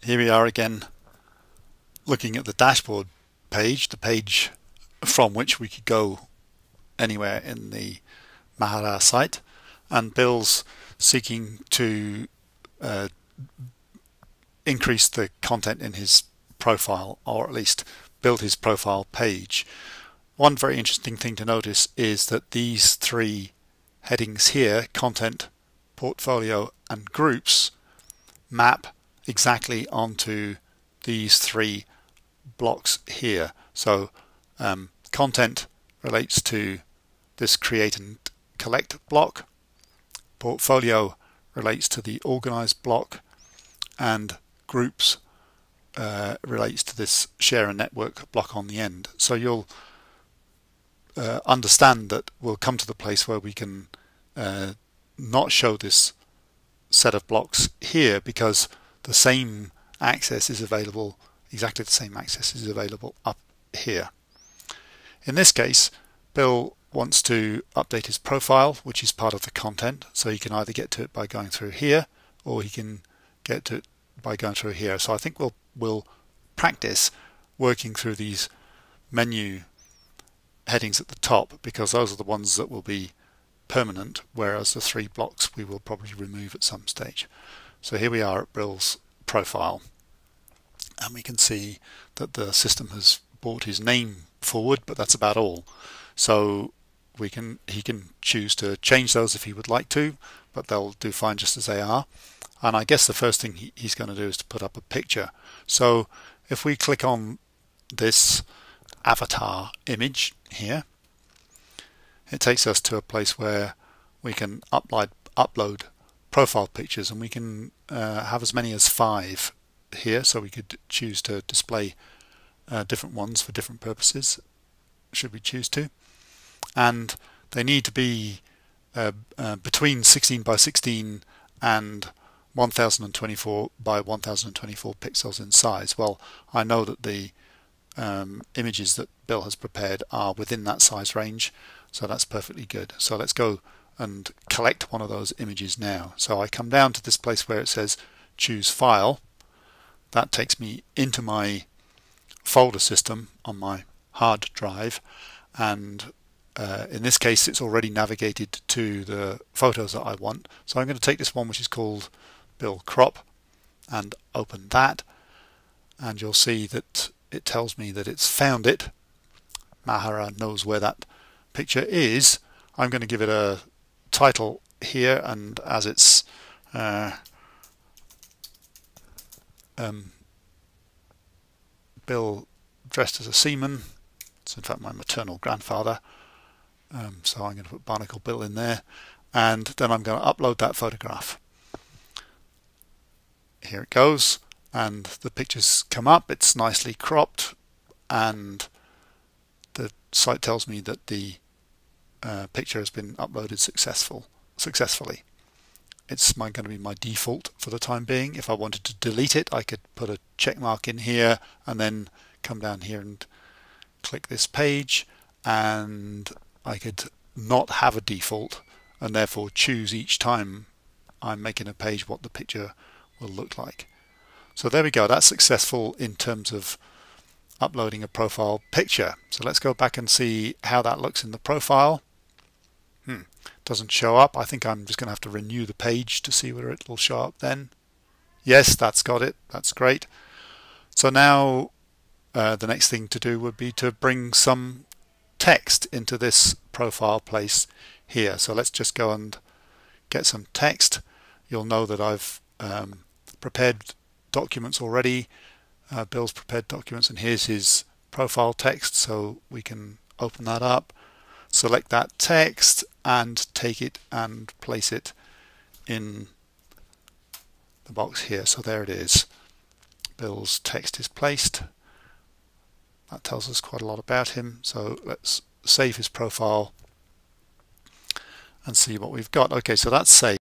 Here we are again looking at the dashboard page, the page from which we could go anywhere in the Mahara site, and Bill's seeking to increase the content in his profile, or at least build his profile page. One very interesting thing to notice is that these three headings here, content, portfolio and groups, map exactly onto these three blocks here. So content relates to this create and collect block, portfolio relates to the organize block, and groups relates to this share and network block on the end. So you'll understand that we'll come to the place where we can not show this set of blocks here, because the same access is available, exactly the same access is available up here. In this case, Bill wants to update his profile, which is part of the content, so he can either get to it by going through here, or he can get to it by going through here. So I think we'll practice working through these menu headings at the top, because those are the ones that will be permanent, whereas the three blocks we will probably remove at some stage. So here we are at Bill's profile, and we can see that the system has brought his name forward, but that's about all. So he can choose to change those if he would like to, but they'll do fine just as they are. And I guess the first thing he's going to do is to put up a picture. So if we click on this avatar image here, it takes us to a place where we can upload profile pictures, and we can have as many as 5 here, so we could choose to display different ones for different purposes should we choose to, and they need to be between 16 by 16 and 1024 by 1024 pixels in size. Well, I know that the images that Bill has prepared are within that size range, so that's perfectly good. So let's go and collect one of those images now. So I come down to this place where it says choose file. That takes me into my folder system on my hard drive, and in this case it's already navigated to the photos that I want. So I'm going to take this one which is called Bill Crop and open that, and you'll see that it tells me that it's found it. Mahara knows where that picture is. I'm going to give it a title here, and as it's Bill dressed as a seaman, it's in fact my maternal grandfather, so I'm going to put Barnacle Bill in there, and then I'm going to upload that photograph. Here it goes, and the pictures come up. It's nicely cropped, and the site tells me that the picture has been uploaded successfully. It's going to be my default for the time being. If I wanted to delete it, I could put a check mark in here and then come down here and click this page, and I could not have a default and therefore choose each time I'm making a page what the picture will look like. So there we go, that's successful in terms of uploading a profile picture. So let's go back and see how that looks in the profile. Doesn't show up. I think I'm just going to have to renew the page to see whether it will show up then. Yes, that's got it. That's great. So now the next thing to do would be to bring some text into this profile place here. So let's just go and get some text. You'll know that I've prepared documents already. Bill's prepared documents, and here's his profile text, so we can open that up, select that text and take it and place it in the box here. So there it is. Bill's text is placed. That tells us quite a lot about him. So let's save his profile and see what we've got. Okay, so that's saved.